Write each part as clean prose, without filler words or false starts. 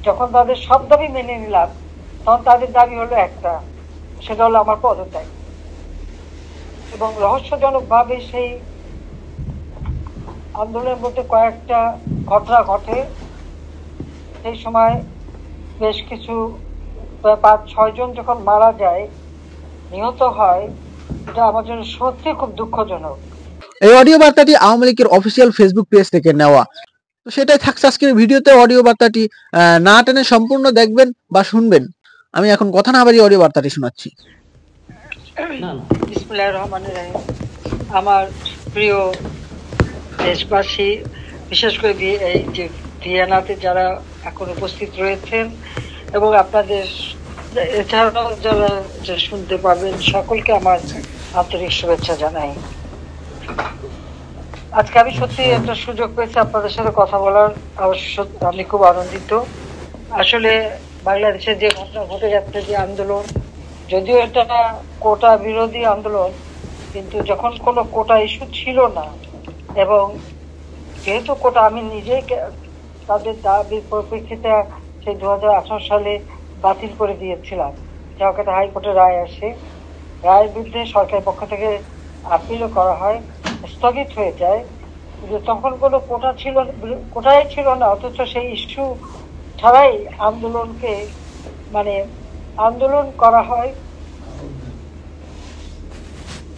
যখন তাদের সব দাবি মেনে নিলাম, তখন তাদের দাবি হলো একটা, সেটা হলো আমার পদত্যাগ। এবং রহস্যজনকভাবে সেই আন্দোলনের মধ্যে কয়েকটা ঘটনা ঘটে। সেই সময় বেশ কিছু 5-6 জন যখন মারা যায়, নিহত হয়, এটা আমার জন্য সত্যি খুব দুঃখজনক। এই অডিও বার্তাটি আওয়ামী লীগের অফিসিয়াল ফেসবুক পেজ থেকে নেওয়া। তো সেটাই থাকছে আজকের ভিডিওতে। অডিও বার্তাটি না টেনে সম্পূর্ণ দেখবেন বা শুনবেন। আমি এখন কথা না বাড়িয়ে অডিও বার্তাটি শোনাচ্ছি। বিসমিল্লাহির রহমানির রহিম। আমার প্রিয় দেশবাসী, বিশেষ করে এই যে ভিয়েনাতে যারা এখন উপস্থিত রয়েছেন এবং আপনাদের এছাড়াও যারা শুনতে পাবেন, সকলকে আমার আন্তরিক শুভেচ্ছা জানাই। আজকে আমি সত্যি একটা সুযোগ পেয়েছি আপনাদের সাথে কথা বলার। আমি খুব আনন্দিত। আসলে বাংলাদেশে যে ঘটনা ঘটে যাচ্ছে, যে আন্দোলন, যদিও এটা কোটা বিরোধী আন্দোলন, কিন্তু যখন কোনো কোটা ইস্যু ছিল না, এবং যেহেতু কোটা আমি নিজেই তাদের দাবির পরিপ্রেক্ষিতে সেই 2018 সালে বাতিল করে দিয়েছিলাম, যখন একটা হাইকোর্টের রায় আসে, রায়ের বিরুদ্ধে সরকারের পক্ষ থেকে আপিলও করা হয়, স্থগিত হয়ে যায়। তখন কোনো কোটাই ছিল না, অথচ সেই ইস্যু ছাড়াই আন্দোলনকে আন্দোলন করা হয়।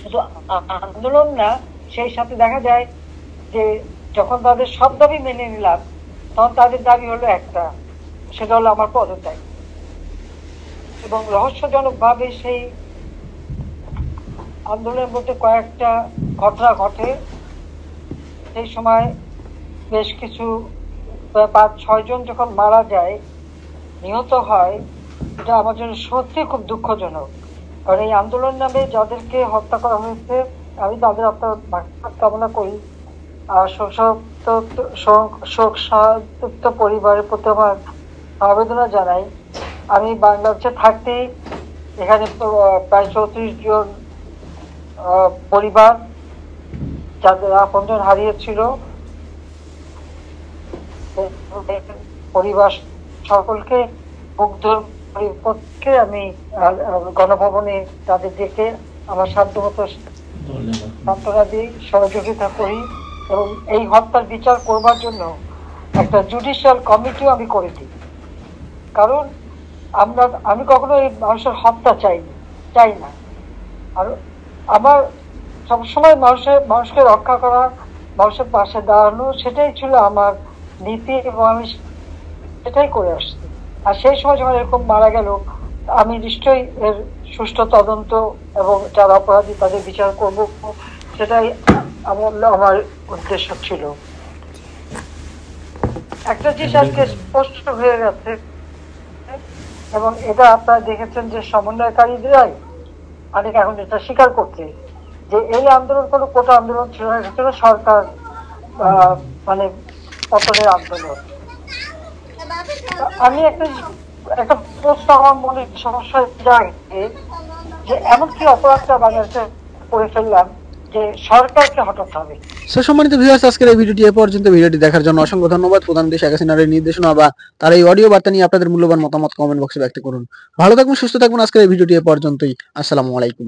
শুধু আন্দোলন না, সেই সাথে দেখা যায় যে যখন তাদের সব দাবি মেনে নিলাম, তখন তাদের দাবি হলো একটা, সেটা হলো আমার পদত্যাগ। এবং রহস্যজনকভাবে সেই আন্দোলনের মধ্যে কয়েকটা ঘটনা ঘটে। সেই সময় বেশ কিছু 5-6 জন যখন মারা যায়, নিহত হয়, এটা আমার জন্য সত্যি খুব দুঃখজনক। কারণ এই আন্দোলন নামে যাদেরকে হত্যা করা হয়েছে, আমি তাদের আত্মার মাগফিরাত কামনা করি। আর শোক সন্তপ্ত পরিবারের প্রতি আমার আবেদনা জানাই। আমি বাংলাদেশে থাকতে এখানে প্রায় 34 জন পরিবার যাদের আপনজন হারিয়েছিল, পরিবার সকলকে মুগ্ধর পরিপক্ষে আমি গণভবনে তাদের ডেকে আমার সাধ্যমতো সান্ত্বনা দিই, সহযোগিতা করি, এবং এই হত্যার বিচার করবার জন্য একটা জুডিশিয়াল কমিটিও আমি করে দিই। কারণ আমি কখনো এই মানুষের হত্যা চাই না। আর আমার সবসময় মানুষকে রক্ষা করা, মানুষের পাশে দাঁড়ানো, সেটাই ছিল আমার নীতি, এবং আমি সেটাই করে আসছি। আর সেই সময় যখন এরকম মারা গেল, আমি নিশ্চয়ই এর সুষ্ঠু তদন্ত এবং যারা অপরাধী তাদের বিচার করব, সেটাই আমার উদ্দেশ্য ছিল। একটা জিনিস আজকে স্পষ্ট হয়ে গেছে, এবং এটা আপনারা দেখেছেন যে সমন্বয়কারীরাই অনেক এখন এটা স্বীকার করছে যে এই আন্দোলন কোনো কোটা আন্দোলন ছিল না, এটা ছিল সরকার পতনের আন্দোলন। আমি একটা প্রশ্ন আমার মনে সমস্যা জাগে যে এমন কি অপরাধটা বাংলাদেশে করে ফেললাম যে সরকারকে হটাতে হবে। সম্মানিত ভিউয়ার্স, আজকের এই ভিডিওটি এ পর্যন্ত। ভিডিওটি দেখার জন্য অসংখ্য ধন্যবাদ। প্রধানমন্ত্রী শেখ হাসিনার নির্দেশনা বা তার এই অডিও বার্তা নিয়ে আপনাদের মূল্যবান মতামত কমেন্ট বক্সে ব্যক্ত করুন। ভালো থাকুন, সুস্থ থাকুন। আজকের এই ভিডিওটি এ পর্যন্তই। আসসালামু আলাইকুম।